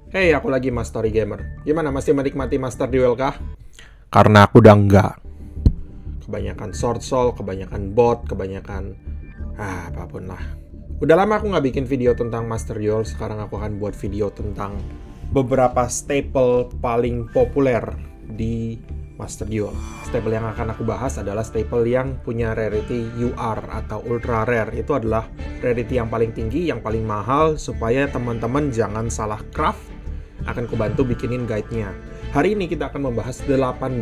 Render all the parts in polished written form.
Hey, aku lagi Mas Story Gamer. Gimana, masih menikmati Master Duel kah? Karena aku udah enggak. Kebanyakan Sword Soul, kebanyakan bot, kebanyakan... apapun lah. Udah lama aku nggak bikin video tentang Master Duel. Sekarang aku akan buat video tentang beberapa staple paling populer di Master Duel. Staple yang akan aku bahas adalah staple yang punya rarity UR atau Ultra Rare. Itu adalah rarity yang paling tinggi, yang paling mahal, supaya teman-teman jangan salah craft. Akan kubantu bikinin guide-nya. Hari ini kita akan membahas 18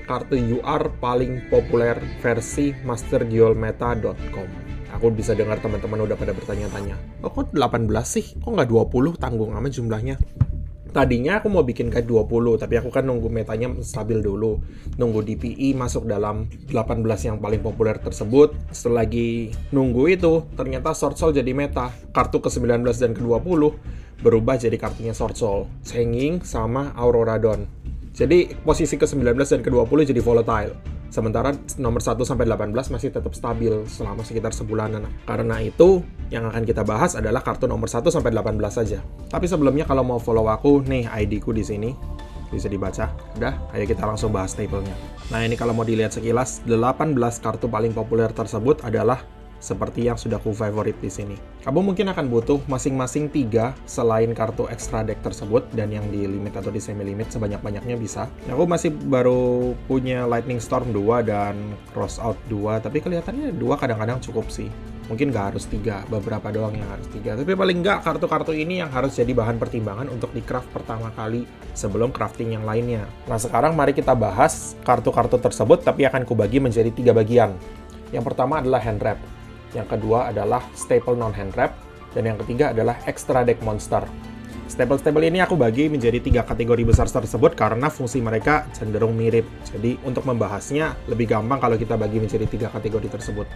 kartu UR paling populer versi masterduelmeta.com. Aku bisa dengar teman-teman udah pada bertanya-tanya, kok 18 sih? Kok nggak 20? Tanggung amat jumlahnya. Tadinya aku mau bikin guide 20, tapi aku kan nunggu metanya stabil dulu. Nunggu DPI masuk dalam 18 yang paling populer tersebut. Setelah lagi nunggu itu, ternyata Sword Soul jadi meta. Kartu ke-19 dan ke-20 berubah jadi kartunya Sword Soul, Senging sama Aurora Dawn. Jadi posisi ke-19 dan ke-20 jadi volatile. Sementara nomor 1 sampai 18 masih tetap stabil selama sekitar sebulanan. Karena itu, yang akan kita bahas adalah kartu nomor 1 sampai 18 saja. Tapi sebelumnya kalau mau follow aku, nih ID-ku di sini. Bisa dibaca. Udah, ayo kita langsung bahas staple-nya. Nah, ini kalau mau dilihat sekilas, 18 kartu paling populer tersebut adalah seperti yang sudah ku favorit di sini. Kamu mungkin akan butuh masing-masing 3 selain kartu extra deck tersebut, dan yang di limit atau di semi limit sebanyak-banyaknya bisa. Aku masih baru punya Lightning Storm 2 dan Crossout 2, tapi kelihatannya 2 kadang-kadang cukup sih. Mungkin nggak harus 3, beberapa doang yang harus 3. Tapi paling nggak kartu-kartu ini yang harus jadi bahan pertimbangan untuk di craft pertama kali sebelum crafting yang lainnya. Nah, sekarang mari kita bahas kartu-kartu tersebut, tapi akan kubagi menjadi 3 bagian. Yang pertama adalah hand wrap. Yang kedua adalah staple non-hand wrap, dan yang ketiga adalah extra deck monster. Staple-staple ini aku bagi menjadi 3 kategori besar tersebut karena fungsi mereka cenderung mirip. Jadi untuk membahasnya lebih gampang kalau kita bagi menjadi 3 kategori tersebut.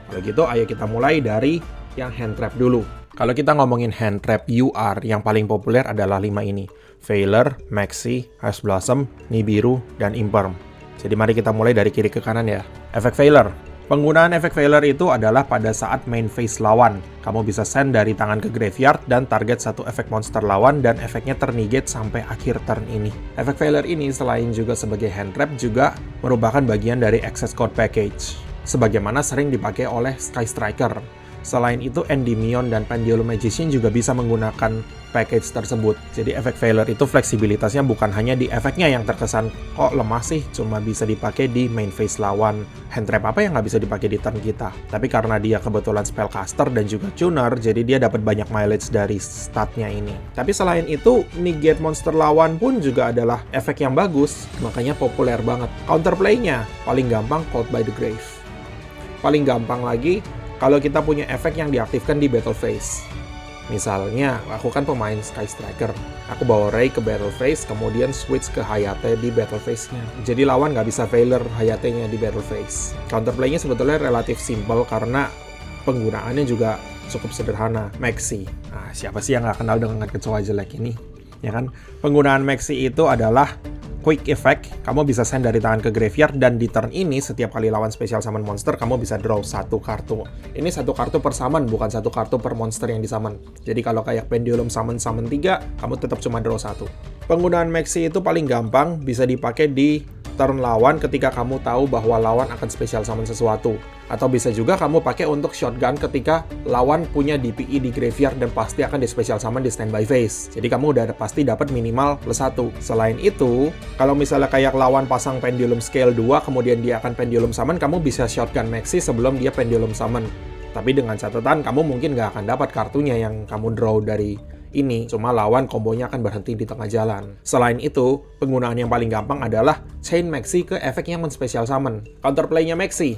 Kalau gitu, ayo kita mulai dari yang hand wrap dulu. Kalau kita ngomongin hand wrap UR, yang paling populer adalah 5 ini. Veiler, Maxi, Ice Blossom, Nibiru, dan Imperm. Jadi mari kita mulai dari kiri ke kanan ya. Efek Veiler. Penggunaan efek Veiler itu adalah pada saat main phase lawan. Kamu bisa send dari tangan ke graveyard dan target satu efek monster lawan, dan efeknya ternegate sampai akhir turn ini. Efek Veiler ini selain juga sebagai hand wrap, juga merupakan bagian dari Access Code Package, sebagaimana sering dipakai oleh Sky Striker. Selain itu, Endymion dan Pendulum Magician juga bisa menggunakan package tersebut. Jadi efek Veiler itu fleksibilitasnya bukan hanya di efeknya yang terkesan kok lemah sih, cuma bisa dipakai di main phase lawan. Hand trap apa yang nggak bisa dipakai di turn kita? Tapi karena dia kebetulan spellcaster dan juga tuner, jadi dia dapat banyak mileage dari statnya ini. Tapi selain itu, negate monster lawan pun juga adalah efek yang bagus, makanya populer banget. Counterplay-nya paling gampang Called by the Grave. Paling gampang lagi kalau kita punya efek yang diaktifkan di battle phase. Misalnya, aku kan pemain Sky Striker. Aku bawa Ray ke battle phase, kemudian switch ke Hayate di battle phase-nya. Jadi lawan nggak bisa Veiler Hayate-nya di battle phase. Counterplay-nya sebetulnya relatif simple karena penggunaannya juga cukup sederhana. Maxi. Nah, siapa sih yang nggak kenal dengan kecoa jelek ini? Ya kan? Penggunaan Maxi itu adalah quick effect. Kamu bisa send dari tangan ke graveyard, dan di turn ini setiap kali lawan special summon monster, kamu bisa draw 1 kartu. Ini 1 kartu per summon, bukan 1 kartu per monster yang disummon. Jadi kalau kayak Pendulum summon 3, kamu tetap cuma draw 1. Penggunaan Maxi itu paling gampang bisa dipakai di turn lawan ketika kamu tahu bahwa lawan akan special summon sesuatu. Atau bisa juga kamu pakai untuk shotgun ketika lawan punya DPI di graveyard dan pasti akan di special summon di standby phase. Jadi kamu udah pasti dapat minimal +1. Selain itu, kalau misalnya kayak lawan pasang Pendulum Scale 2, kemudian dia akan Pendulum summon, kamu bisa shotgun Maxi sebelum dia Pendulum summon. Tapi dengan catatan, kamu mungkin nggak akan dapat kartunya yang kamu draw dari ini, cuma lawan kombonya akan berhenti di tengah jalan. Selain itu, penggunaan yang paling gampang adalah chain Maxi ke efek yang men-special summon. Counterplay-nya Maxi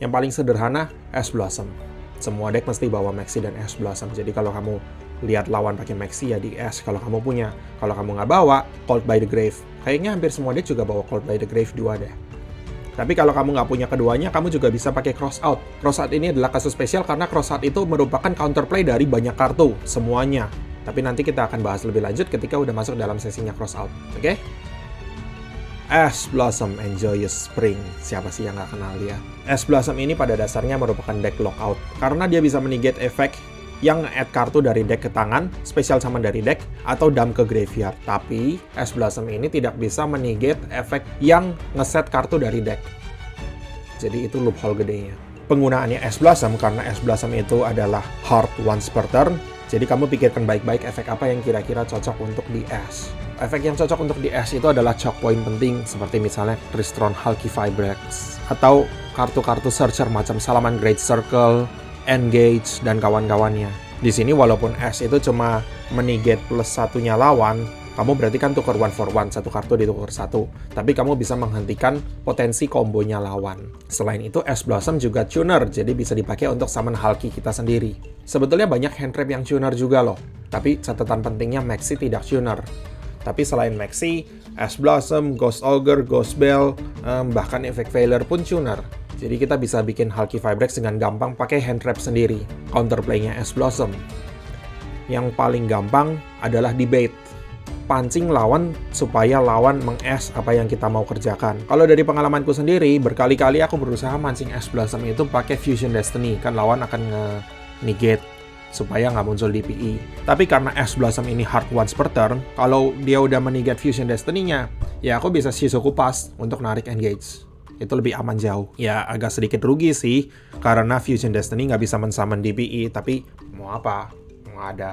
yang paling sederhana, Ash Blossom. Semua deck mesti bawa Maxi dan Ash Blossom. Jadi kalau kamu lihat lawan pakai Maxi ya di Ash kalau kamu punya. Kalau kamu nggak bawa, Called by the Grave. Kayaknya hampir semua deck juga bawa Called by the Grave 2 deh. Tapi kalau kamu nggak punya keduanya, kamu juga bisa pakai Crossout. Crossout ini adalah kasus spesial karena Crossout itu merupakan counterplay dari banyak kartu, semuanya. Tapi nanti kita akan bahas lebih lanjut ketika udah masuk dalam sesinya Crossout, oke? Ash Blossom and Joyous Spring. Siapa sih yang nggak kenal dia? Ash Blossom ini pada dasarnya merupakan deck lockout. Karena dia bisa menegate efek yang add kartu dari deck ke tangan, special summon dari deck, atau dump ke graveyard. Tapi, Ash Blossom ini tidak bisa menegate efek yang ngeset kartu dari deck. Jadi itu loophole gedenya. Penggunaannya Ash Blossom, karena Ash Blossom itu adalah hard once per turn, jadi kamu pikirkan baik-baik efek apa yang kira-kira cocok untuk di Ash. Efek yang cocok untuk di Ash itu adalah choke point penting, seperti misalnya Crystron Hulky Vibrex, atau kartu-kartu searcher macam Salaman Great Circle, Engage, dan kawan-kawannya. Di sini walaupun Ash itu cuma menegate plus satunya lawan, kamu berarti kan tuker 1 for 1, satu kartu ditukar satu. Tapi kamu bisa menghentikan potensi kombonya lawan. Selain itu, Ash Blossom juga tuner, jadi bisa dipakai untuk summon Hulky kita sendiri. Sebetulnya banyak hand trap yang tuner juga loh. Tapi catatan pentingnya Maxi tidak tuner. Tapi selain Maxi, Ash Blossom, Ghost Ogre, Ghost Bell, bahkan efek Failure pun tuner. Jadi kita bisa bikin Hulky Vibrex dengan gampang pakai hand trap sendiri. Counterplay-nya Ash Blossom. Yang paling gampang adalah debate. Pancing lawan supaya lawan meng-ash apa yang kita mau kerjakan. Kalau dari pengalamanku sendiri, berkali-kali aku berusaha mancing Ash Blossom itu pakai Fusion Destiny. Kan lawan akan nge-negate supaya nggak muncul DPE. Tapi karena Ash Blossom ini hard once per turn, kalau dia udah menegate Fusion Destiny-nya, ya aku bisa Shizoku Pass untuk narik engage. Itu lebih aman jauh. Ya agak sedikit rugi sih, karena Fusion Destiny nggak bisa men-summon DPE, tapi mau apa? Nggak ada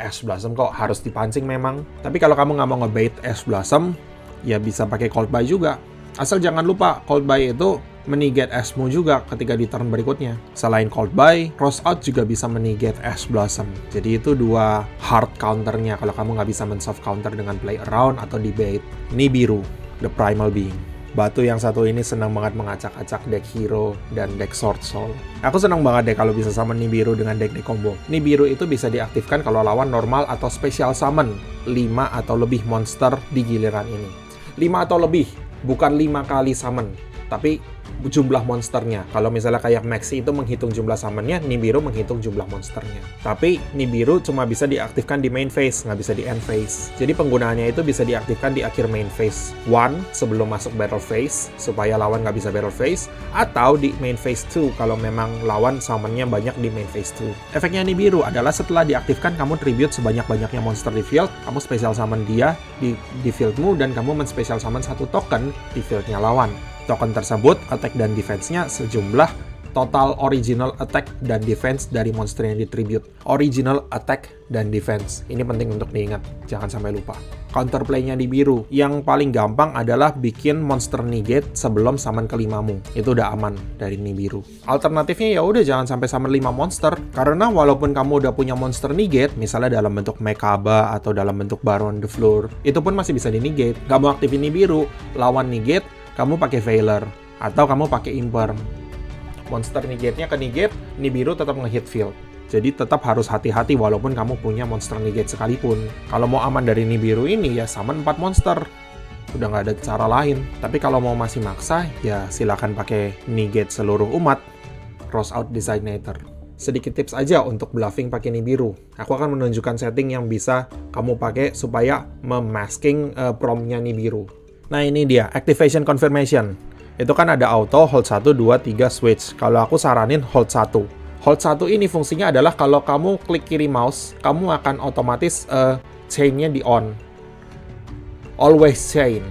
Ash Blossom kok harus dipancing memang. Tapi kalau kamu nggak mau ngebait Ash Blossom, ya bisa pakai Cold Buy juga. Asal jangan lupa, Cold Buy itu menegate Ashmu juga ketika di turn berikutnya. Selain Cold Buy, Cross Out juga bisa menegate Ash Blossom. Jadi itu dua hard counternya kalau kamu nggak bisa men-soft counter dengan play around atau debate. Nibiru, the primal being. Batu yang satu ini senang banget mengacak-acak deck hero dan deck sword soul. Aku senang banget deh kalau bisa summon Nibiru dengan deck-deck combo. Nibiru itu bisa diaktifkan kalau lawan normal atau special summon 5 atau lebih monster di giliran ini. 5 atau lebih, bukan 5 kali summon, tapi jumlah monsternya. Kalau misalnya kayak Maxi itu menghitung jumlah summonnya, Nibiru menghitung jumlah monsternya. Tapi Nibiru cuma bisa diaktifkan di main phase, nggak bisa di end phase. Jadi penggunaannya itu bisa diaktifkan di akhir main phase 1 sebelum masuk battle phase, supaya lawan nggak bisa battle phase, atau di main phase 2 kalau memang lawan summonnya banyak di main phase 2. Efeknya Nibiru adalah setelah diaktifkan, kamu tribute sebanyak-banyaknya monster di field, kamu special summon dia di fieldmu, dan kamu men-special summon satu token di fieldnya lawan. Token tersebut, attack dan defense-nya sejumlah total original attack dan defense dari monster yang ditribute. Original attack dan defense. Ini penting untuk diingat, jangan sampai lupa. Counterplay-nya di biru. Yang paling gampang adalah bikin monster negate sebelum summon ke-5mu. Itu udah aman dari Nibiru. Alternatifnya ya udah jangan sampai summon 5 monster, karena walaupun kamu udah punya monster negate, misalnya dalam bentuk Mekaba atau dalam bentuk Baron the Floor, itu pun masih bisa di-negate. Gak mau aktifin Nibiru, lawan negate, kamu pakai Veiler atau kamu pakai Imperm. Monster negate-nya ke negate, Nibiru tetap nge-hit field. Jadi tetap harus hati-hati walaupun kamu punya monster negate sekalipun. Kalau mau aman dari Nibiru ini ya summon 4 monster. Udah nggak ada cara lain. Tapi kalau mau masih maksa, ya silakan pakai negate seluruh umat. Cross out Designator. Sedikit tips aja untuk bluffing pakai Nibiru. Aku akan menunjukkan setting yang bisa kamu pakai supaya memasking prompt-nya Nibiru. Nah ini dia, Activation Confirmation. Itu kan ada auto, hold 1, 2, 3, switch. Kalau aku saranin hold 1. Hold 1 ini fungsinya adalah kalau kamu klik kiri mouse, kamu akan otomatis chain-nya di on. Always chain.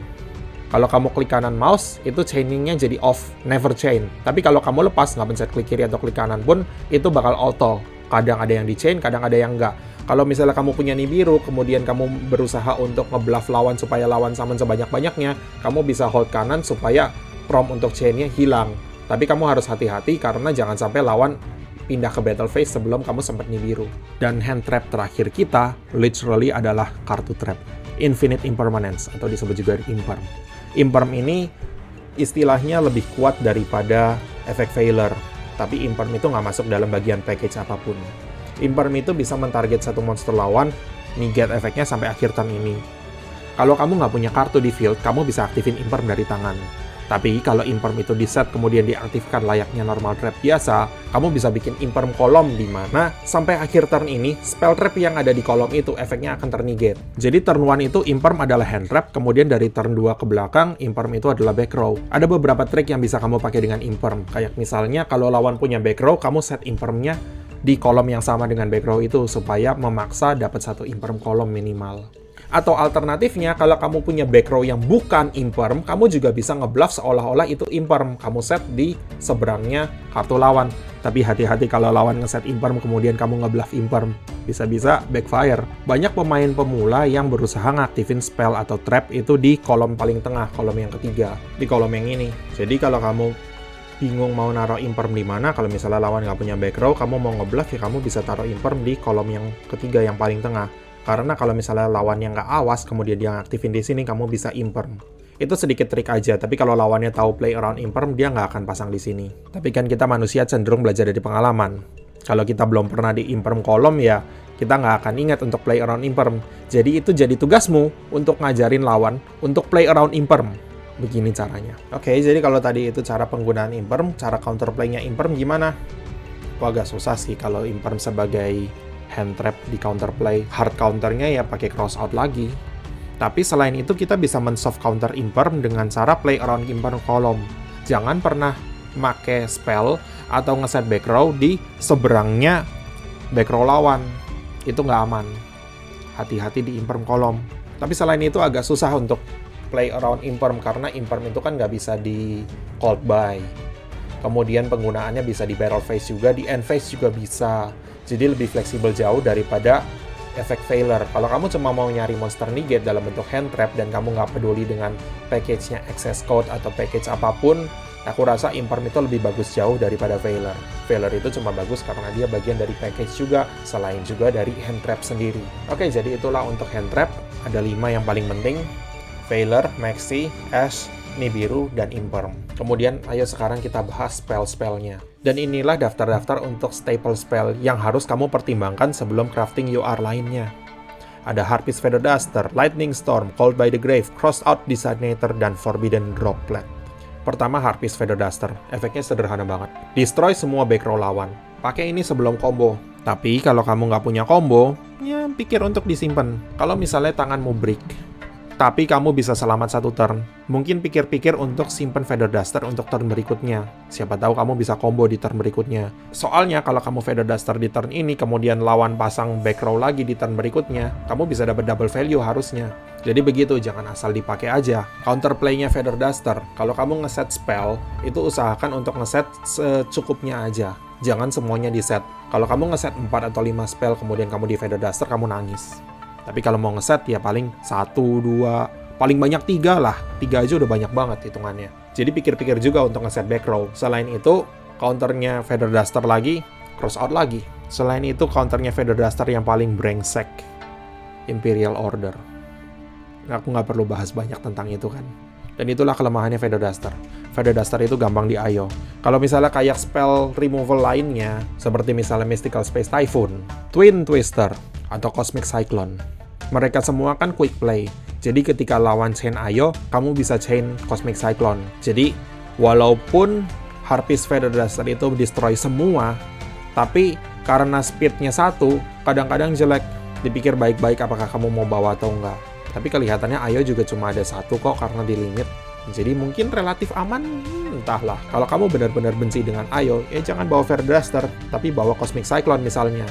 Kalau kamu klik kanan mouse, itu chaining-nya jadi off, never chain. Tapi kalau kamu lepas, nggak pencet klik kiri atau klik kanan pun, itu bakal auto. Kadang ada yang di chain, kadang ada yang nggak. Kalau misalnya kamu punya Nibiru, kemudian kamu berusaha untuk ngebluff lawan supaya lawan summon sebanyak-banyaknya, kamu bisa hold kanan supaya prompt untuk chain-nya hilang. Tapi kamu harus hati-hati karena jangan sampai lawan pindah ke battle phase sebelum kamu sempat Nibiru. Dan hand trap terakhir kita, literally adalah kartu trap. Infinite Impermanence, atau disebut juga Imperm. Imperm ini istilahnya lebih kuat daripada efek Failure. Tapi Imperm itu nggak masuk dalam bagian package apapun. Imperm itu bisa mentarget satu monster lawan, negate efeknya sampai akhir turn ini. Kalau kamu nggak punya kartu di field, kamu bisa aktifin Imperm dari tangan. Tapi kalau Imperm itu di-set kemudian diaktifkan layaknya normal trap biasa, kamu bisa bikin Imperm kolom di mana sampai akhir turn ini, spell trap yang ada di kolom itu efeknya akan ternegate. Jadi turn 1 itu Imperm adalah hand trap, kemudian dari turn 2 ke belakang, Imperm itu adalah back row. Ada beberapa trik yang bisa kamu pakai dengan Imperm, kayak misalnya kalau lawan punya back row, kamu set Impermnya di kolom yang sama dengan back row itu, supaya memaksa dapat satu imperm kolom minimal. Atau alternatifnya, kalau kamu punya back row yang bukan imperm, kamu juga bisa ngebluff seolah-olah itu imperm. Kamu set di seberangnya kartu lawan. Tapi hati-hati kalau lawan ngeset imperm, kemudian kamu ngebluff imperm. Bisa-bisa backfire. Banyak pemain pemula yang berusaha ngaktifin spell atau trap itu di kolom paling tengah, kolom yang ketiga. Di kolom yang ini. Jadi kalau kamu bingung mau naruh imperm di mana, kalau misalnya lawan nggak punya back row, kamu mau ngebluff ya kamu bisa taruh imperm di kolom yang ketiga, yang paling tengah. Karena kalau misalnya lawan yang nggak awas, kemudian dia ngaktifin di sini, kamu bisa imperm. Itu sedikit trik aja, tapi kalau lawannya tahu play around imperm, dia nggak akan pasang di sini. Tapi kan kita manusia cenderung belajar dari pengalaman. Kalau kita belum pernah di imperm kolom, ya kita nggak akan ingat untuk play around imperm. Jadi itu jadi tugasmu untuk ngajarin lawan untuk play around imperm. Begini caranya. Oke, jadi kalau tadi itu cara penggunaan imperm, cara counterplay-nya imperm gimana? Itu agak susah sih kalau imperm sebagai hand trap di counterplay. Hard counternya ya pakai cross out lagi. Tapi selain itu kita bisa men-soft counter imperm dengan cara play around imperm kolom. Jangan pernah make spell atau ngeset back row di seberangnya back row lawan. Itu nggak aman. Hati-hati di imperm kolom. Tapi selain itu agak susah untuk play around imperm, karena imperm itu kan nggak bisa di cold buy. Kemudian penggunaannya bisa di barrel phase juga, di end phase juga bisa. Jadi lebih fleksibel jauh daripada efek failure. Kalau kamu cuma mau nyari monster negate dalam bentuk hand trap dan kamu nggak peduli dengan package-nya access code atau package apapun, aku rasa imperm itu lebih bagus jauh daripada failure. Failure itu cuma bagus karena dia bagian dari package juga, selain juga dari hand trap sendiri. Oke, jadi itulah untuk hand trap. Ada 5 yang paling penting. Failure, Maxi, Ash, Nibiru, dan Imperm. Kemudian, ayo sekarang kita bahas spell-spellnya. Dan inilah daftar-daftar untuk staple spell yang harus kamu pertimbangkan sebelum crafting UR lainnya. Ada Harpist Feather Duster, Lightning Storm, Called by the Grave, Crossed Out Designator, dan Forbidden Droplet. Pertama, Harpist Feather Duster. Efeknya sederhana banget. Destroy semua back row lawan. Pakai ini sebelum combo. Tapi kalau kamu nggak punya combo, ya pikir untuk disimpan. Kalau misalnya tanganmu break, tapi kamu bisa selamat satu turn, mungkin pikir-pikir untuk simpen Feather Duster untuk turn berikutnya. Siapa tahu kamu bisa combo di turn berikutnya. Soalnya kalau kamu Feather Duster di turn ini, kemudian lawan pasang back row lagi di turn berikutnya, kamu bisa dapat double value harusnya. Jadi begitu, jangan asal dipakai aja. Counterplay-nya Feather Duster, kalau kamu ngeset spell, itu usahakan untuk ngeset secukupnya aja. Jangan semuanya di set. Kalau kamu ngeset 4 atau 5 spell, kemudian kamu di Feather Duster, kamu nangis. Tapi kalau mau ngeset ya paling 1, 2, paling banyak 3 lah. 3 aja udah banyak banget hitungannya. Jadi pikir-pikir juga untuk ngeset back row. Selain itu, counternya Feather Duster lagi, cross out lagi. Selain itu, counternya Feather Duster yang paling brengsek, Imperial Order. Aku nggak perlu bahas banyak tentang itu kan. Dan itulah kelemahannya Feather Duster. Feather Duster itu gampang di-IO. Kalau misalnya kayak spell removal lainnya, seperti misalnya Mystical Space Typhoon, Twin Twister, atau Cosmic Cyclone, mereka semua kan quick play. Jadi ketika lawan chain IO, kamu bisa chain Cosmic Cyclone. Jadi walaupun Harpist Feather Duster itu destroy semua, tapi karena speednya 1, kadang-kadang jelek. Dipikir baik-baik apakah kamu mau bawa atau enggak. Tapi kelihatannya IO juga cuma ada 1 kok karena di limit. Jadi mungkin relatif aman, entahlah. Kalau kamu benar-benar benci dengan IO, ya jangan bawa Feather Duster, tapi bawa Cosmic Cyclone misalnya.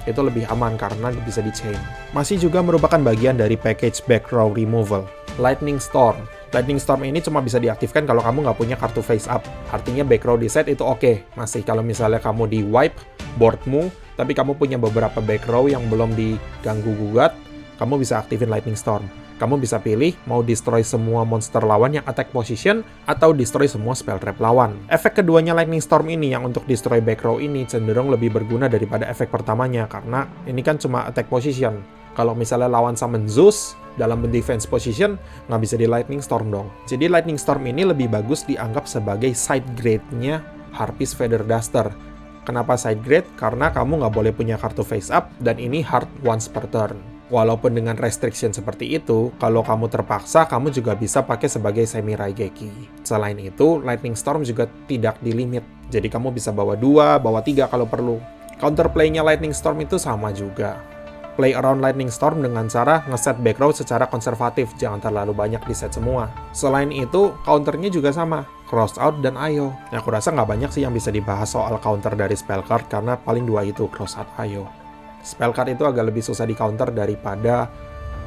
Itu lebih aman karena bisa di-chain. Masih juga merupakan bagian dari package back row removal. Lightning Storm. Lightning Storm ini cuma bisa diaktifkan kalau kamu nggak punya kartu face up. Artinya back row di set itu oke. Masih kalau misalnya kamu di wipe boardmu, tapi kamu punya beberapa back row yang belum diganggu gugat, kamu bisa aktifin Lightning Storm. Kamu bisa pilih mau destroy semua monster lawan yang attack position atau destroy semua spell trap lawan. Efek keduanya Lightning Storm ini yang untuk destroy back row ini cenderung lebih berguna daripada efek pertamanya karena ini kan cuma attack position. Kalau misalnya lawan summon Zeus dalam defense position, nggak bisa di Lightning Storm dong. Jadi Lightning Storm ini lebih bagus dianggap sebagai side grade-nya Harpist Feather Duster. Kenapa side grade? Karena kamu nggak boleh punya kartu face up dan ini hard once per turn. Walaupun dengan restriction seperti itu, kalau kamu terpaksa, kamu juga bisa pakai sebagai Semi Raigeki. Selain itu, Lightning Storm juga tidak di limit. Jadi kamu bisa bawa 2, bawa 3 kalau perlu. Counterplay-nya Lightning Storm itu sama juga. Play around Lightning Storm dengan cara ngeset back row secara konservatif, jangan terlalu banyak di set semua. Selain itu, counternya juga sama. Cross Out, dan Ayo. Nah, aku rasa nggak banyak sih yang bisa dibahas soal counter dari spell card, karena paling dua itu, Cross Out, Ayo. Spell card itu agak lebih susah di counter daripada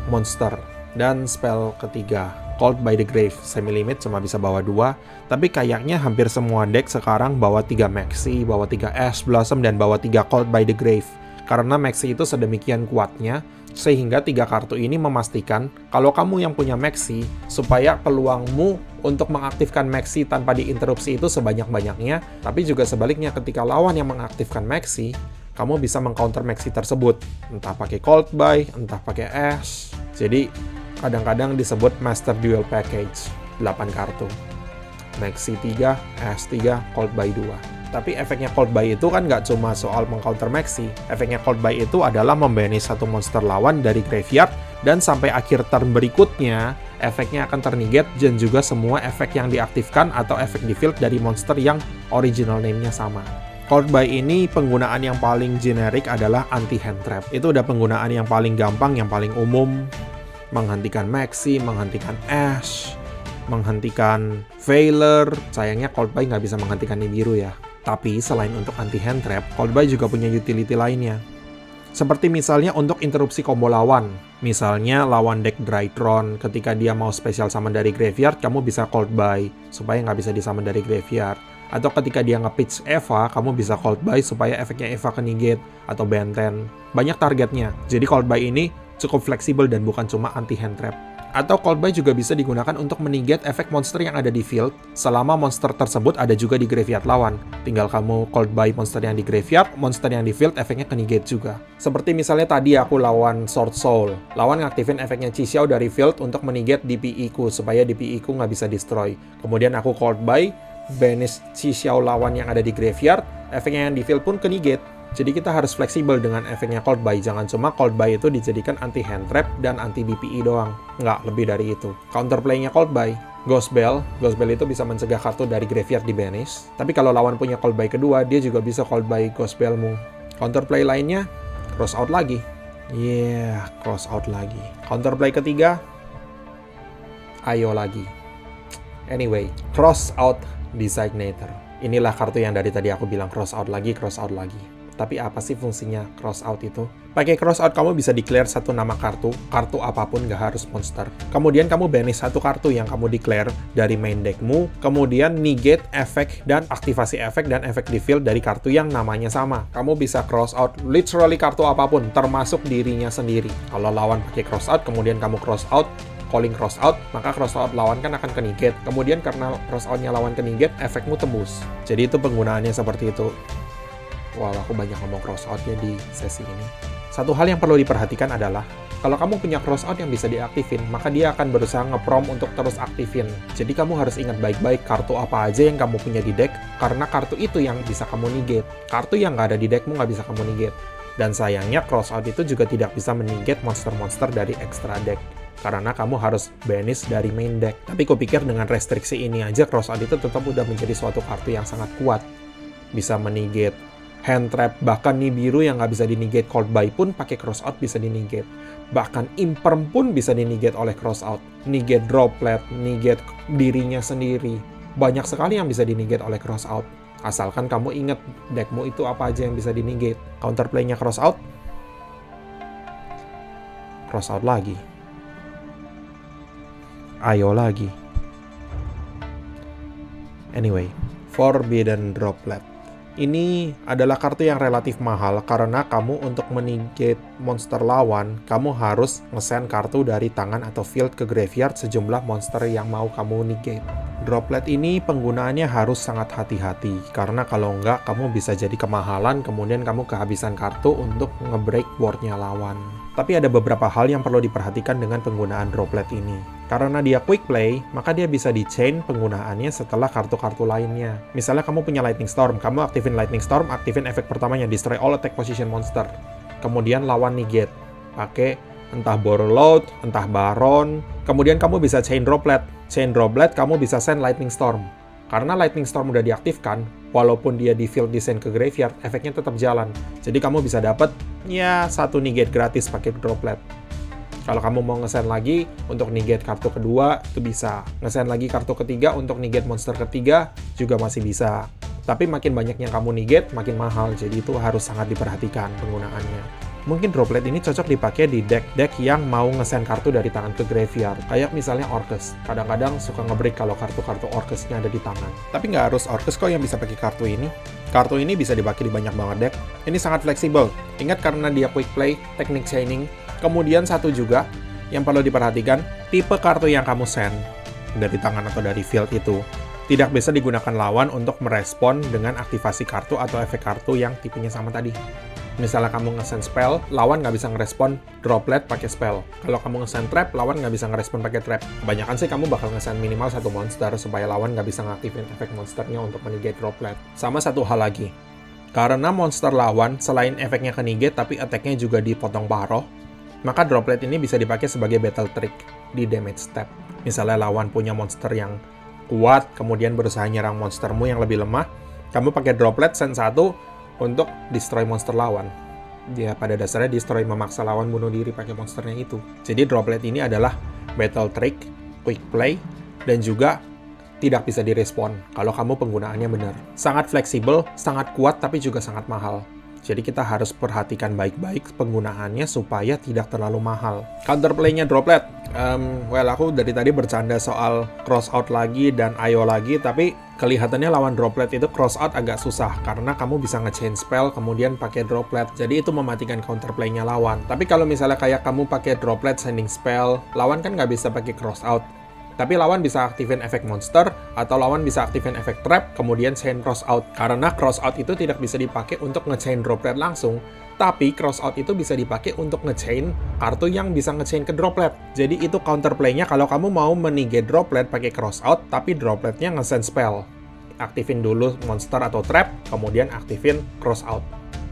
monster. Dan spell ketiga, Called by the Grave, semi-limit cuma bisa bawa 2, tapi kayaknya hampir semua deck sekarang bawa 3 Maxi, bawa 3 Ash Blossom, dan bawa 3 Called by the Grave. Karena Maxi itu sedemikian kuatnya, sehingga 3 kartu ini memastikan kalau kamu yang punya Maxi, supaya peluangmu untuk mengaktifkan Maxi tanpa diinterupsi itu sebanyak-banyaknya, tapi juga sebaliknya ketika lawan yang mengaktifkan Maxi, kamu bisa mengcounter Maxi tersebut, entah pakai Called by, entah pakai Ash. Jadi, kadang-kadang disebut Master Duel Package, 8 kartu. Maxi 3, Ash 3, Called by 2. Tapi efeknya Called by itu kan nggak cuma soal mengcounter Maxi. Efeknya Called by itu adalah membanish satu monster lawan dari graveyard, dan sampai akhir turn berikutnya, efeknya akan ternegate, dan juga semua efek yang diaktifkan atau efek di field dari monster yang original name-nya sama. Called by ini penggunaan yang paling generik adalah anti-hand trap. Itu udah penggunaan yang paling gampang, yang paling umum. Menghentikan Maxi, menghentikan Ash, menghentikan Veiler. Sayangnya Called by nggak bisa menghentikan Nibiru ya. Tapi selain untuk anti-hand trap, Called by juga punya utility lainnya. Seperti misalnya untuk interupsi combo lawan. Misalnya lawan deck Drytron, ketika dia mau special summon dari graveyard, kamu bisa Called by supaya nggak bisa disummon dari graveyard. Atau ketika dia nge-pitch Eva, kamu bisa Called by supaya efeknya Eva ke negate atau Benten. Banyak targetnya. Jadi Called by ini cukup fleksibel dan bukan cuma anti-hand trap. Atau Called by juga bisa digunakan untuk menegate efek monster yang ada di field selama monster tersebut ada juga di graveyard lawan. Tinggal kamu Called by monster yang di graveyard, monster yang di field efeknya ke negate juga. Seperti misalnya tadi aku lawan Sword Soul. Lawan ngaktifin efeknya Chixiao dari field untuk menegate DPI ku supaya DPI ku nggak bisa destroy. Kemudian aku Called by, banish Chixiao lawan yang ada di graveyard, efeknya yang di field pun ke negate. Jadi kita harus fleksibel dengan efeknya Called by. Jangan cuma Called by itu dijadikan anti hand trap dan anti DPI doang. Nggak, lebih dari itu. Counterplay-nya Called by, Ghost Bell itu bisa mencegah kartu dari graveyard di banish. Tapi kalau lawan punya Called by kedua, dia juga bisa Called by Ghost Bell-mu. Counterplay lainnya, Cross Out lagi. Cross Out lagi. Counterplay ketiga, Ayo lagi. Anyway, Cross Out Designator. Inilah kartu yang dari tadi aku bilang Cross Out lagi, Cross Out lagi. Tapi apa sih fungsinya Cross Out itu? Pakai Cross Out kamu bisa declare satu nama kartu apapun, gak harus monster. Kemudian kamu banish satu kartu yang kamu declare dari main deckmu, kemudian negate efek dan aktivasi efek dan efek di field dari kartu yang namanya sama. Kamu bisa Cross Out literally kartu apapun, termasuk dirinya sendiri. Kalau lawan pakai Cross Out, kemudian kamu Cross Out, calling Cross Out, maka Cross Out lawan kan akan ke negate. Kemudian karena Cross Out-nya lawan ke negate, efekmu tembus. Jadi itu penggunaannya seperti itu. Wow, aku banyak ngomong Cross Out ya di sesi ini. Satu hal yang perlu diperhatikan adalah, kalau kamu punya Cross Out yang bisa diaktifin, maka dia akan berusaha nge-prom untuk terus aktifin. Jadi kamu harus ingat baik-baik kartu apa aja yang kamu punya di deck, karena kartu itu yang bisa kamu negate. Kartu yang nggak ada di deckmu nggak bisa kamu negate. Dan sayangnya Cross Out itu juga tidak bisa menegate monster-monster dari extra deck, karena kamu harus banish dari main deck. Tapi kupikir dengan restriksi ini aja, Cross Out itu tetap udah menjadi suatu kartu yang sangat kuat. Bisa menegate hand trap, bahkan Nibiru yang nggak bisa dinegate Called by pun pakai Cross Out bisa dinegate. Bahkan Imperm pun bisa dinegate oleh Cross Out. Negate Droplet, negate dirinya sendiri. Banyak sekali yang bisa dinegate oleh Cross Out. Asalkan kamu ingat deckmu itu apa aja yang bisa dinegate. Counterplay-nya Cross Out, Cross Out lagi. Ayo lagi. Anyway, Forbidden Droplet. Ini adalah kartu yang relatif mahal karena kamu untuk menegate monster lawan, kamu harus nge-send kartu dari tangan atau field ke graveyard sejumlah monster yang mau kamu negate. Droplet ini penggunaannya harus sangat hati-hati, karena kalau enggak kamu bisa jadi kemahalan, kemudian kamu kehabisan kartu untuk nge-break boardnya lawan. Tapi ada beberapa hal yang perlu diperhatikan dengan penggunaan Droplet ini. Karena dia quick play, maka dia bisa di-chain penggunaannya setelah kartu-kartu lainnya. Misalnya kamu punya Lightning Storm, kamu aktifin Lightning Storm, aktifin efek pertamanya, destroy all attack position monster. Kemudian lawan negate, pakai entah Borreload, entah Baron. Kemudian kamu bisa chain Droplet. Chain Droplet kamu bisa send Lightning Storm. Karena Lightning Storm udah diaktifkan, walaupun dia di field di send ke graveyard, efeknya tetap jalan. Jadi kamu bisa dapat satu negate gratis pakai Droplet. Kalau kamu mau nge-send lagi untuk negate kartu kedua, itu bisa. Nge-send lagi kartu ketiga untuk negate monster ketiga, juga masih bisa. Tapi makin banyak yang kamu negate, makin mahal. Jadi itu harus sangat diperhatikan penggunaannya. Mungkin droplet ini cocok dipakai di deck-deck yang mau nge-send kartu dari tangan ke graveyard. Kayak misalnya Orcus. Kadang-kadang suka nge-break kalau kartu-kartu Orcus-nya ada di tangan. Tapi nggak harus Orcus kok yang bisa pakai kartu ini. Kartu ini bisa dipakai di banyak banget deck. Ini sangat fleksibel. Ingat karena dia quick play, teknik chaining. Kemudian satu juga yang perlu diperhatikan, tipe kartu yang kamu send dari tangan atau dari field itu tidak bisa digunakan lawan untuk merespon dengan aktivasi kartu atau efek kartu yang tipenya sama tadi. Misalnya kamu nge-send spell, lawan nggak bisa ngerespon droplet pakai spell. Kalau kamu nge-send trap, lawan nggak bisa ngerespon pakai trap. Kebanyakan sih kamu bakal nge-send minimal satu monster supaya lawan nggak bisa ngaktifin efek monsternya untuk menegate droplet. Sama satu hal lagi, karena monster lawan selain efeknya ke negate tapi attack-nya juga dipotong paruh, maka droplet ini bisa dipakai sebagai battle trick di damage step. Misalnya lawan punya monster yang kuat, kemudian berusaha nyerang monstermu yang lebih lemah, kamu pakai droplet send satu untuk destroy monster lawan. Dia pada dasarnya destroy, memaksa lawan bunuh diri pakai monsternya itu. Jadi droplet ini adalah battle trick, quick play, dan juga tidak bisa direspon kalau kamu penggunaannya benar. Sangat fleksibel, sangat kuat, tapi juga sangat mahal. Jadi kita harus perhatikan baik-baik penggunaannya supaya tidak terlalu mahal. Counterplay-nya droplet. Aku dari tadi bercanda soal cross out lagi dan IO lagi, tapi kelihatannya lawan droplet itu cross out agak susah karena kamu bisa nge-chain spell kemudian pakai droplet. Jadi itu mematikan counterplay-nya lawan. Tapi kalau misalnya kayak kamu pakai droplet sending spell, lawan kan nggak bisa pakai cross out. Tapi lawan bisa aktifin efek monster, atau lawan bisa aktifin efek trap, kemudian chain cross out. Karena cross out itu tidak bisa dipakai untuk nge-chain droplet langsung, tapi cross out itu bisa dipakai untuk nge-chain kartu yang bisa nge-chain ke droplet. Jadi itu counterplay-nya kalau kamu mau menegate droplet pakai cross out, tapi dropletnya nge-send spell. Aktifin dulu monster atau trap, kemudian aktifin cross out.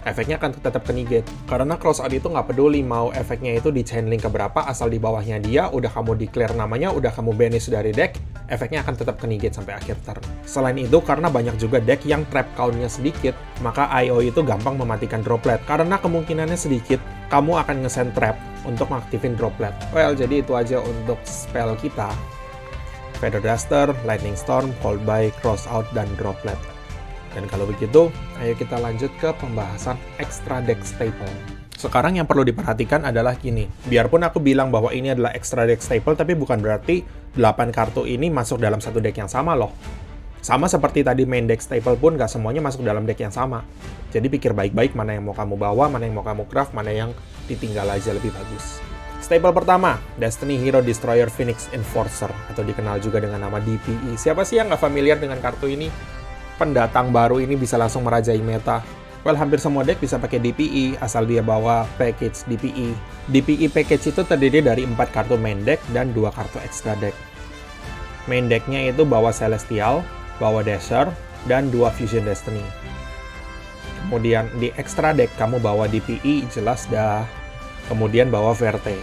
Efeknya akan tetap ke negate. Karena cross out itu nggak peduli mau efeknya itu di channeling ke berapa, asal di bawahnya dia, udah kamu declare namanya, udah kamu banish dari deck, efeknya akan tetap ke negate sampai akhir turn. Selain itu, karena banyak juga deck yang trap count-nya sedikit, maka IO itu gampang mematikan droplet. Karena kemungkinannya sedikit, kamu akan nge-send trap untuk mengaktifin droplet. Well, jadi itu aja untuk spell kita. Feather Duster, Lightning Storm, Cold By, Cross Out, dan Droplet. Dan kalau begitu, ayo kita lanjut ke pembahasan extra deck staple. Sekarang yang perlu diperhatikan adalah gini. Biarpun aku bilang bahwa ini adalah extra deck staple, tapi bukan berarti 8 kartu ini masuk dalam satu deck yang sama loh. Sama seperti tadi main deck staple pun nggak semuanya masuk dalam deck yang sama. Jadi pikir baik-baik mana yang mau kamu bawa, mana yang mau kamu craft, mana yang ditinggal aja lebih bagus. Staple pertama, Destiny Hero Destroyer Phoenix Enforcer, atau dikenal juga dengan nama DPE. Siapa sih yang nggak familiar dengan kartu ini? Pendatang baru ini bisa langsung merajai meta. Well, hampir semua deck bisa pakai DPE, asal dia bawa package DPE. DPE package itu terdiri dari 4 kartu main deck dan 2 kartu extra deck. Main decknya itu bawa Celestial, bawa Dasher, dan 2 Fusion Destiny. Kemudian di extra deck kamu bawa DPE, jelas dah. Kemudian bawa Verte.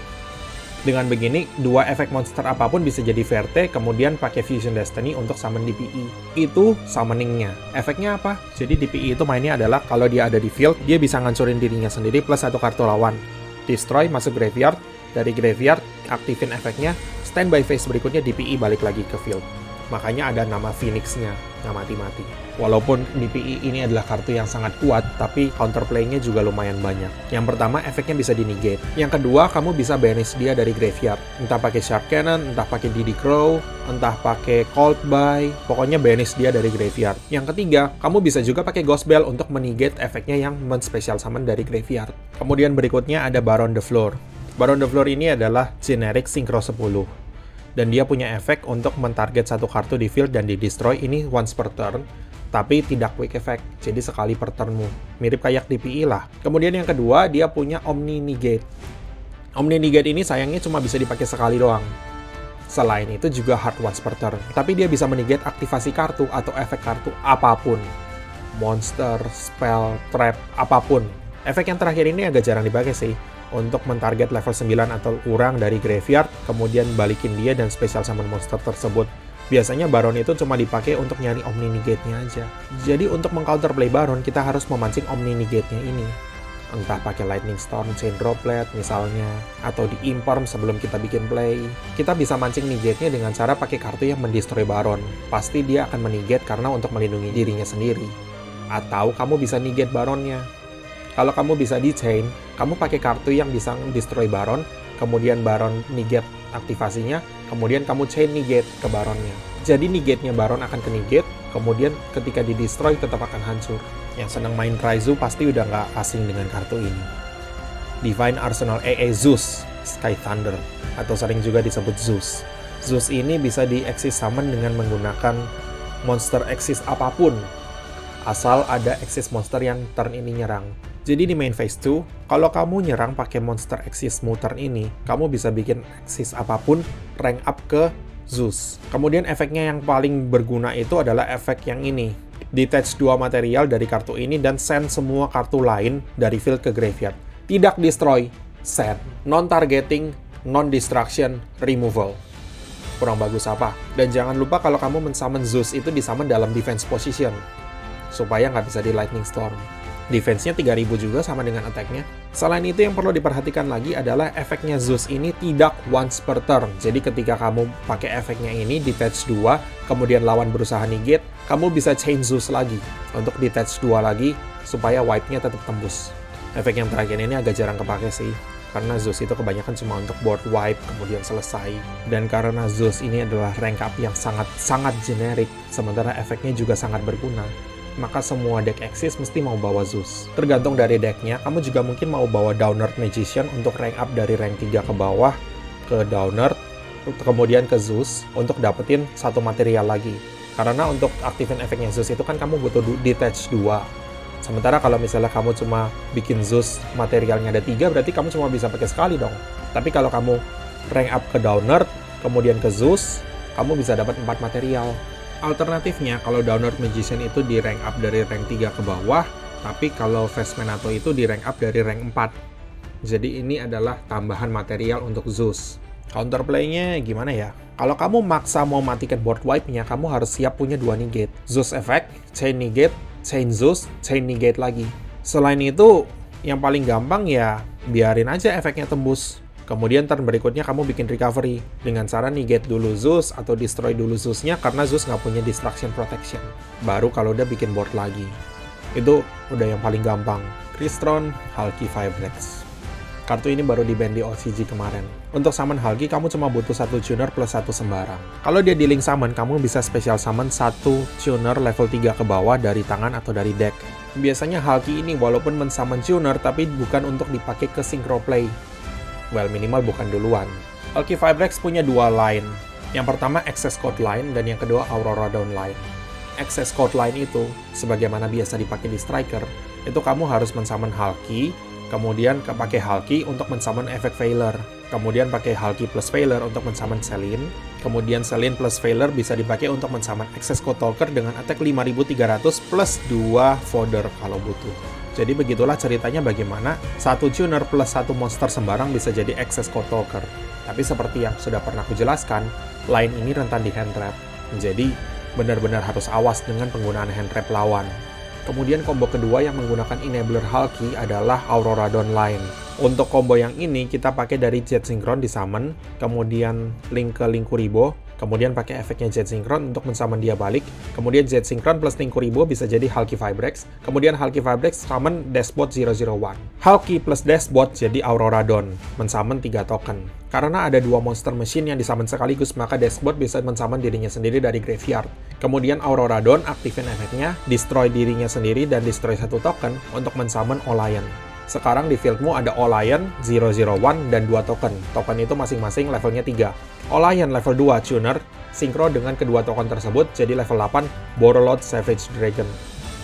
Dengan begini, 2 efek monster apapun bisa jadi Verte, kemudian pakai Fusion Destiny untuk summon DPE. Itu summoningnya. Efeknya apa? Jadi DPE itu mainnya adalah kalau dia ada di field, dia bisa ngancurin dirinya sendiri plus 1 kartu lawan. Destroy, masuk graveyard. Dari graveyard, aktifin efeknya. Standby phase berikutnya DPE balik lagi ke field. Makanya ada nama Phoenix-nya, nggak mati-mati. Walaupun DPE ini adalah kartu yang sangat kuat, tapi counterplay-nya juga lumayan banyak. Yang pertama, efeknya bisa di-negate. Yang kedua, kamu bisa banish dia dari graveyard. Entah pakai Shark Cannon, entah pakai Diddy Crow, entah pakai Cold By, pokoknya banish dia dari graveyard. Yang ketiga, kamu bisa juga pakai Ghost Bell untuk menegate efeknya yang men-special summon dari graveyard. Kemudian berikutnya ada Baron the Floor. Baron the Floor ini adalah generic Synchro 10. Dan dia punya efek untuk mentarget satu kartu di field dan di-destroy ini once per turn, tapi tidak quick effect, jadi sekali per turnmu. Mirip kayak DPE lah. Kemudian yang kedua, dia punya Omni Negate. Omni Negate ini sayangnya cuma bisa dipakai sekali doang. Selain itu juga hard once per turn, tapi dia bisa menegate aktivasi kartu atau efek kartu apapun. Monster, spell, trap, apapun. Efek yang terakhir ini agak jarang dipakai sih. Untuk mentarget level 9 atau kurang dari graveyard, kemudian balikin dia dan special summon monster tersebut. Biasanya Baron itu cuma dipakai untuk nyari Omni Negate-nya aja. Jadi untuk meng-counterplay Baron, kita harus memancing Omni Negate-nya ini. Entah pakai Lightning Storm, Chain Droplet misalnya, atau di Imperm sebelum kita bikin play. Kita bisa mancing negate-nya dengan cara pakai kartu yang mendestroy Baron. Pasti dia akan menegate karena untuk melindungi dirinya sendiri. Atau kamu bisa negate Baronnya. Kalau kamu bisa di chain, kamu pakai kartu yang bisa destroy Baron, kemudian Baron negate aktivasinya, kemudian kamu chain negate ke Baronnya. Jadi negate-nya Baron akan ke negate, kemudian ketika di-destroy tetap akan hancur. Yang senang main Raizu pasti udah nggak asing dengan kartu ini. Divine Arsenal AA Zeus, Sky Thunder, atau sering juga disebut Zeus. Zeus ini bisa di-exist summon dengan menggunakan monster exist apapun, asal ada exist monster yang turn ini nyerang. Jadi di main phase 2, kalau kamu nyerang pakai monster exist-mu turn ini, kamu bisa bikin exist apapun rank up ke Zeus. Kemudian efeknya yang paling berguna itu adalah efek yang ini. Detach 2 material dari kartu ini dan send semua kartu lain dari field ke graveyard. Tidak destroy, send. Non-targeting, non-destruction, removal. Kurang bagus apa? Dan jangan lupa kalau kamu men-summon Zeus itu di-summon dalam defense position, supaya nggak bisa di Lightning Storm. Defense-nya 3000 juga sama dengan attack-nya. Selain itu yang perlu diperhatikan lagi adalah efeknya Zeus ini tidak once per turn. Jadi ketika kamu pakai efeknya ini, detach 2, kemudian lawan berusaha negate, kamu bisa chain Zeus lagi untuk detach 2 lagi supaya wipe-nya tetap tembus. Efek yang terakhir ini agak jarang kepake sih, karena Zeus itu kebanyakan cuma untuk board wipe kemudian selesai. Dan karena Zeus ini adalah rank up yang sangat generik, sementara efeknya juga sangat berguna, maka semua deck Exist mesti mau bawa Zeus. Tergantung dari decknya, kamu juga mungkin mau bawa Downerd Magician untuk rank up dari rank 3 ke bawah ke Downerd, kemudian ke Zeus untuk dapetin satu material lagi. Karena untuk aktifin efeknya Zeus itu kan kamu butuh detach 2. Sementara kalau misalnya kamu cuma bikin Zeus materialnya ada 3, berarti kamu cuma bisa pakai sekali dong. Tapi kalau kamu rank up ke Downerd, kemudian ke Zeus, kamu bisa dapat 4 material. Alternatifnya, kalau Downerd Magician itu di rank up dari rank 3 ke bawah, tapi kalau Fast Menato itu di rank up dari rank 4. Jadi ini adalah tambahan material untuk Zeus. Counterplay-nya gimana ya? Kalau kamu maksa mau matikan board wipe-nya, kamu harus siap punya 2 negate. Zeus effect, chain negate, chain Zeus, chain negate lagi. Selain itu, yang paling gampang ya biarin aja efeknya tembus. Kemudian turn berikutnya kamu bikin recovery dengan cara negate dulu Zeus atau destroy dulu Zeus-nya karena Zeus nggak punya distraction protection. Baru kalau udah bikin board lagi. Itu udah yang paling gampang. Crystron, Hulky Vibrex. Kartu ini baru di-ban di OCG kemarin. Untuk summon Hulky, kamu cuma butuh 1 tuner plus 1 sembarang. Kalau dia di link summon, kamu bisa special summon 1 tuner level 3 ke bawah dari tangan atau dari deck. Biasanya Hulky ini walaupun men-summon tuner, tapi bukan untuk dipakai ke synchro play. Well, minimal bukan duluan. Hulky Vibrex punya 2 line. Yang pertama Access Code Line dan yang kedua Aurora Dawn Line. Access Code Line itu, sebagaimana biasa dipakai di Striker, itu kamu harus men-summon Hulky, kemudian pakai Hulky untuk men-summon efek Failure, kemudian pakai Hulky plus Failure untuk men-summon Selene, kemudian Selene plus Failure bisa dipakai untuk men-summon Access Code Talker dengan attack 5300 plus 2 fodder kalau butuh. Jadi begitulah ceritanya bagaimana 1 tuner plus 1 monster sembarang bisa jadi Access Code Talker. Tapi seperti yang sudah pernah aku jelaskan, line ini rentan di hand trap. Jadi benar-benar harus awas dengan penggunaan hand trap lawan. Kemudian combo kedua yang menggunakan enabler Hulky adalah Aurora Dawn Line. Untuk combo yang ini kita pakai dari Jet Synchron di summon, kemudian link ke Linkuriboh, kemudian pakai efeknya Jet Synchron untuk men-summon dia balik, kemudian Jet Synchron plus Linkuriboh bisa jadi Hulky Vibrex, kemudian Hulky Vibrex summon Dashbot 001. Hulky plus Dashbot jadi Aurora Dawn, men-summon 3 token. Karena ada 2 monster machine yang disummon sekaligus, maka Dashbot bisa men-summon dirinya sendiri dari graveyard. Kemudian Aurora Dawn aktifin efeknya, destroy dirinya sendiri dan destroy 1 token untuk men-summon Olion. Sekarang di fieldmu ada Olion, 001, dan 2 token. Token itu masing-masing levelnya 3. Olion level 2 tuner, sinkro dengan kedua token tersebut jadi level 8 Borreload Savage Dragon.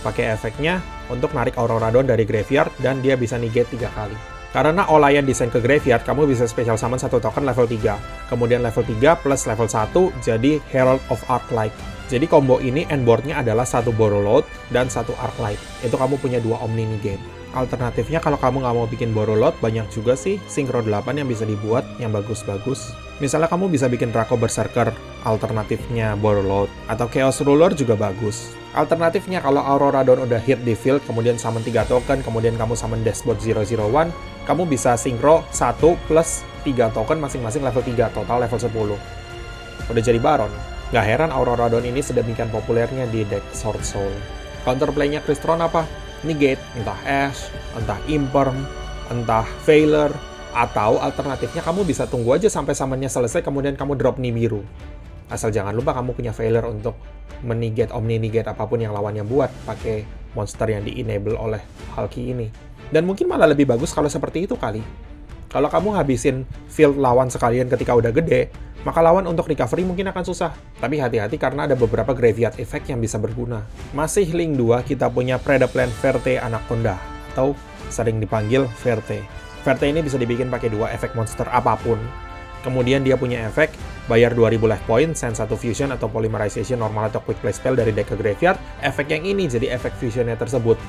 Pakai efeknya untuk narik Aurora Dawn dari graveyard dan dia bisa negate 3 kali. Karena Olion desain ke graveyard, kamu bisa special summon 1 token level 3. Kemudian level 3 plus level 1 jadi Herald of Arclight. Jadi combo ini endboardnya adalah 1 Borreload dan 1 Arclight. Itu kamu punya 2 Omni negate. Alternatifnya kalau kamu nggak mau bikin Borreload, banyak juga sih Synchro 8 yang bisa dibuat, yang bagus-bagus. Misalnya kamu bisa bikin Draco Berserker, alternatifnya Borreload, atau Chaos Ruler juga bagus. Alternatifnya kalau Aurora Dawn udah hit di field, kemudian summon 3 token, kemudian kamu summon Dashboard 001, kamu bisa synchro 1 plus 3 token masing-masing level 3, total level 10. Udah jadi Baron. Gak heran Aurora Dawn ini sedemikian populernya di deck Sword Soul. Counterplay-nya Crystron apa? Negate, entah Ash, entah Imperm, entah Failure, atau alternatifnya kamu bisa tunggu aja sampai summonnya selesai, kemudian kamu drop Nibiru. Asal jangan lupa kamu punya Failure untuk menegate, omni-negate apapun yang lawannya buat pakai monster yang di-enable oleh Hulky ini. Dan mungkin malah lebih bagus kalau seperti itu kali. Kalau kamu habisin field lawan sekalian ketika udah gede, maka lawan untuk recovery mungkin akan susah. Tapi hati-hati karena ada beberapa graveyard effect yang bisa berguna. Masih link 2, kita punya Predaplan Verte Anaconda, atau sering dipanggil Verte. Verte ini bisa dibikin pakai 2 efek monster apapun. Kemudian dia punya efek, bayar 2000 life point, send 1 fusion atau polymerization normal atau quick play spell dari deck ke graveyard. Efek yang ini jadi efek fusionnya tersebut.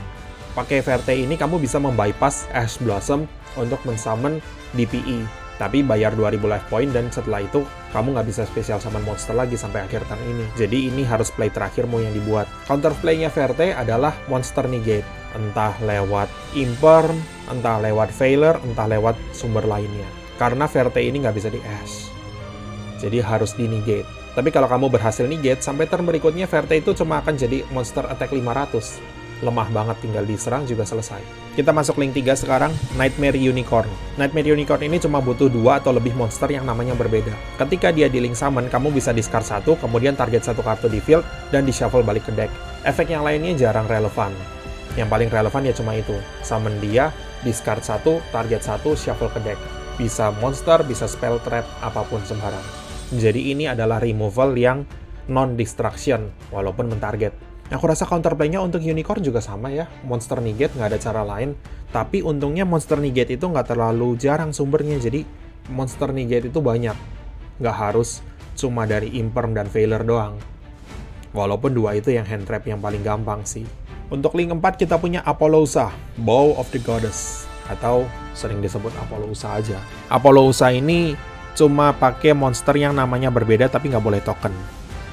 Pakai Verte ini kamu bisa membypass Ash Blossom untuk mensummon DPE. Tapi bayar 2000 life point dan setelah itu kamu nggak bisa special summon monster lagi sampai akhir turn ini. Jadi ini harus play terakhirmu yang dibuat. Counterplay-nya Verte adalah monster negate. Entah lewat Imperm, entah lewat Failure, entah lewat sumber lainnya. Karena Verte ini nggak bisa di-Ash. Jadi harus di-negate. Tapi kalau kamu berhasil negate, sampai turn berikutnya Verte itu cuma akan jadi monster attack 500. Lemah banget, tinggal diserang juga selesai. Kita masuk link 3 sekarang, Nightmare Unicorn. Nightmare Unicorn ini cuma butuh 2 atau lebih monster yang namanya berbeda. Ketika dia di link summon, kamu bisa discard 1, kemudian target 1 kartu di field, dan di-shuffle balik ke deck. Efek yang lainnya jarang relevan. Yang paling relevan ya cuma itu. Summon dia, discard 1, target 1, shuffle ke deck. Bisa monster, bisa spell trap, apapun sembarang. Jadi ini adalah removal yang non-distraction, walaupun mentarget. Aku rasa counterplay-nya untuk Unicorn juga sama ya. Monster negate nggak ada cara lain. Tapi untungnya monster negate itu nggak terlalu jarang sumbernya. Jadi monster negate itu banyak. Nggak harus cuma dari Imperm dan Failure doang. Walaupun 2 itu yang hand trap yang paling gampang sih. Untuk link 4 kita punya Apollousa, Bow of the Goddess. Atau sering disebut Apollousa aja. Apollousa ini cuma pakai monster yang namanya berbeda tapi nggak boleh token.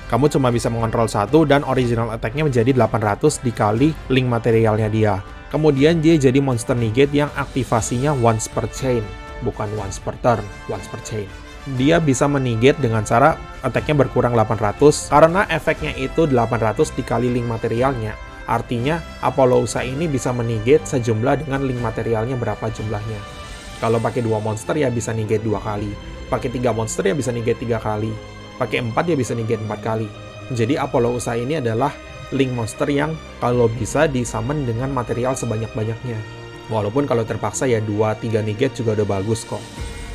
Kamu cuma bisa mengontrol 1 dan original attack-nya menjadi 800 dikali link materialnya dia. Kemudian dia jadi monster negate yang aktivasinya once per chain. Bukan once per turn, once per chain. Dia bisa menegate dengan cara attack-nya berkurang 800 karena efeknya itu 800 dikali link materialnya. Artinya Apollousa ini bisa menegate sejumlah dengan link materialnya berapa jumlahnya. Kalau pakai 2 monster ya bisa negate 2 kali. Pakai 3 monster ya bisa negate 3 kali. Pakai 4 dia bisa negate 4 kali. Jadi Apollousa ini adalah link monster yang kalau bisa disummon dengan material sebanyak-banyaknya. Walaupun kalau terpaksa ya 2-3 negate juga udah bagus kok.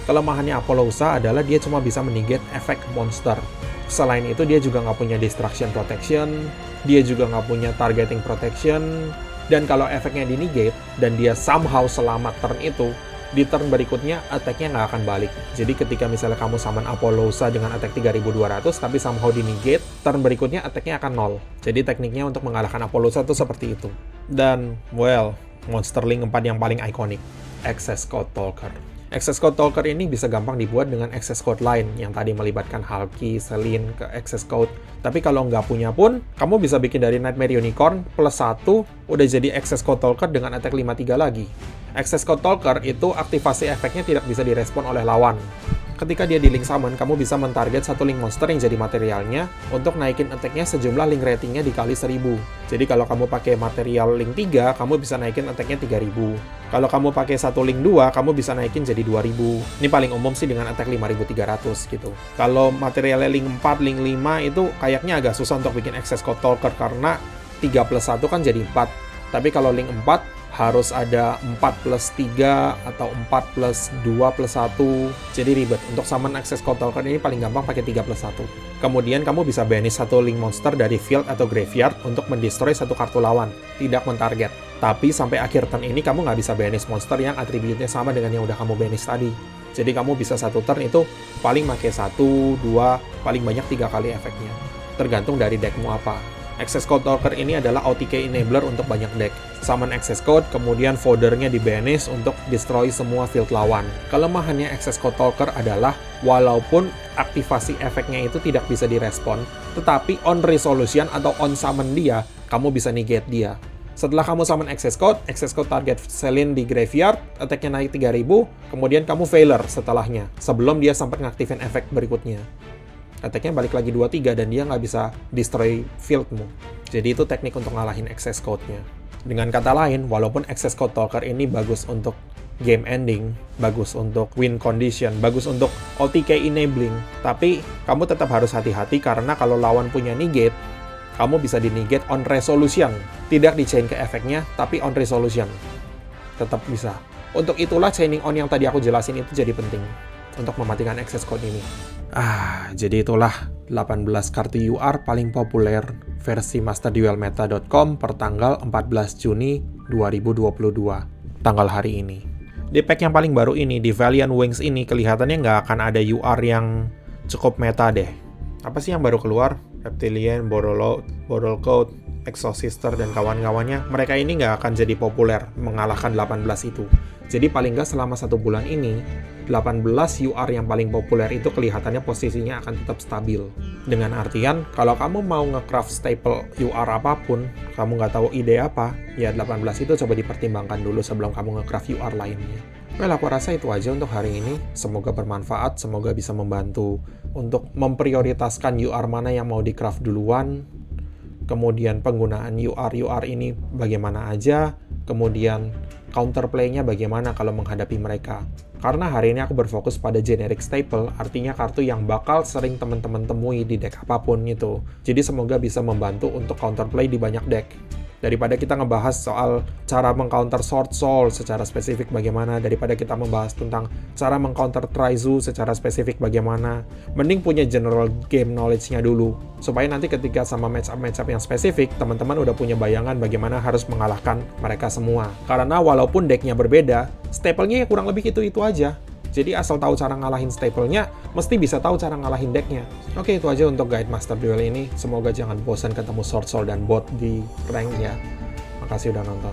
Kelemahannya Apollousa adalah dia cuma bisa menegate efek monster. Selain itu dia juga nggak punya distraction protection, dia juga nggak punya targeting protection, dan kalau efeknya di negate dan dia somehow selamat turn itu, di turn berikutnya attack-nya nggak akan balik. Jadi ketika misalnya kamu summon Apollousa dengan attack 3200 tapi somehow di negate, turn berikutnya attack-nya akan 0. Jadi tekniknya untuk mengalahkan Apollousa itu seperti itu. Dan, well, monster link 4 yang paling ikonik, Access Code Talker. Access Code Talker ini bisa gampang dibuat dengan Access Code lain yang tadi melibatkan Hulky, Selene ke Access Code. Tapi kalau nggak punya pun, kamu bisa bikin dari Nightmare Unicorn plus 1 udah jadi Access Code Talker dengan attack 53 lagi. Access Code Talker itu aktivasi efeknya tidak bisa direspon oleh lawan. Ketika dia di link summon, kamu bisa mentarget 1 link monster yang jadi materialnya untuk naikin attack-nya sejumlah link ratingnya dikali 1000. Jadi kalau kamu pakai material link 3, kamu bisa naikin attack-nya 3000. Kalau kamu pakai 1 link 2, kamu bisa naikin jadi 2000. Ini paling umum sih dengan attack 5300 gitu. Kalau materialnya link 4, link 5 itu kayaknya agak susah untuk bikin Access Code Talker karena 3 plus 1 kan jadi 4. Tapi kalau link 4, harus ada 4 plus 3 atau 4 plus 2 plus 1. Jadi ribet. Untuk summon Access Code Talker ini paling gampang pakai 3 plus 1. Kemudian kamu bisa banish 1 link monster dari field atau graveyard untuk mendestroy 1 kartu lawan. Tidak mentarget. Tapi sampai akhir turn ini kamu nggak bisa banish monster yang atributnya sama dengan yang udah kamu banish tadi. Jadi kamu bisa 1 turn itu paling pakai 1, 2, paling banyak 3 kali efeknya. Tergantung dari deckmu apa. Access Code Talker ini adalah OTK enabler untuk banyak deck. Summon Access Code, kemudian foldernya di banish untuk destroy semua field lawan. Kelemahannya Access Code Talker adalah walaupun aktivasi efeknya itu tidak bisa direspon, tetapi on resolution atau on summon dia, kamu bisa negate dia. Setelah kamu summon Access Code target Selene di graveyard, attack-nya naik 3000, kemudian kamu failure setelahnya, sebelum dia sampai ngaktifin efek berikutnya. Attack-nya balik lagi 2-3 dan dia nggak bisa destroy fieldmu. Jadi itu teknik untuk ngalahin Access Code-nya. Dengan kata lain, walaupun Access Code Talker ini bagus untuk game ending, bagus untuk win condition, bagus untuk OTK enabling, tapi kamu tetap harus hati-hati karena kalau lawan punya negate, kamu bisa di-negate on resolution. Tidak di-chain ke efeknya, tapi on resolution. Tetap bisa. Untuk itulah chaining on yang tadi aku jelasin itu jadi penting untuk mematikan Access Code ini. Jadi itulah 18 kartu UR paling populer versi masterduelmeta.com per tanggal 14 Juni 2022, tanggal hari ini. Di pack yang paling baru ini, di Valiant Wings ini, kelihatannya nggak akan ada UR yang cukup meta deh. Apa sih yang baru keluar? Reptilian, Borrel Code, Exosister, dan kawan-kawannya, mereka ini nggak akan jadi populer mengalahkan 18 itu. Jadi paling nggak selama 1 bulan ini, 18 UR yang paling populer itu kelihatannya posisinya akan tetap stabil. Dengan artian, kalau kamu mau nge-craft staple UR apapun, kamu nggak tahu ide apa, ya 18 itu coba dipertimbangkan dulu sebelum kamu nge-craft UR lainnya. Well, aku rasa itu aja untuk hari ini. Semoga bermanfaat, semoga bisa membantu untuk memprioritaskan UR mana yang mau di-craft duluan, kemudian penggunaan UR ini bagaimana aja, kemudian counterplay-nya bagaimana kalau menghadapi mereka. Karena hari ini aku berfokus pada generic staple, artinya kartu yang bakal sering teman-teman temui di deck apapun itu. Jadi semoga bisa membantu untuk counterplay di banyak deck. Daripada kita ngebahas soal cara mengcounter Sword Soul secara spesifik bagaimana, daripada kita membahas tentang cara mengcounter Traizu secara spesifik bagaimana, mending punya general game knowledge-nya dulu, supaya nanti ketika sama matchup yang spesifik, teman-teman udah punya bayangan bagaimana harus mengalahkan mereka semua. Karena walaupun deck-nya berbeda, staple-nya ya kurang lebih itu-itu aja. Jadi asal tahu cara ngalahin staple-nya, mesti bisa tahu cara ngalahin deck-nya. Oke, itu aja untuk guide Master Duel ini. Semoga jangan bosan ketemu Sword Soul dan bot di rank ya. Makasih udah nonton.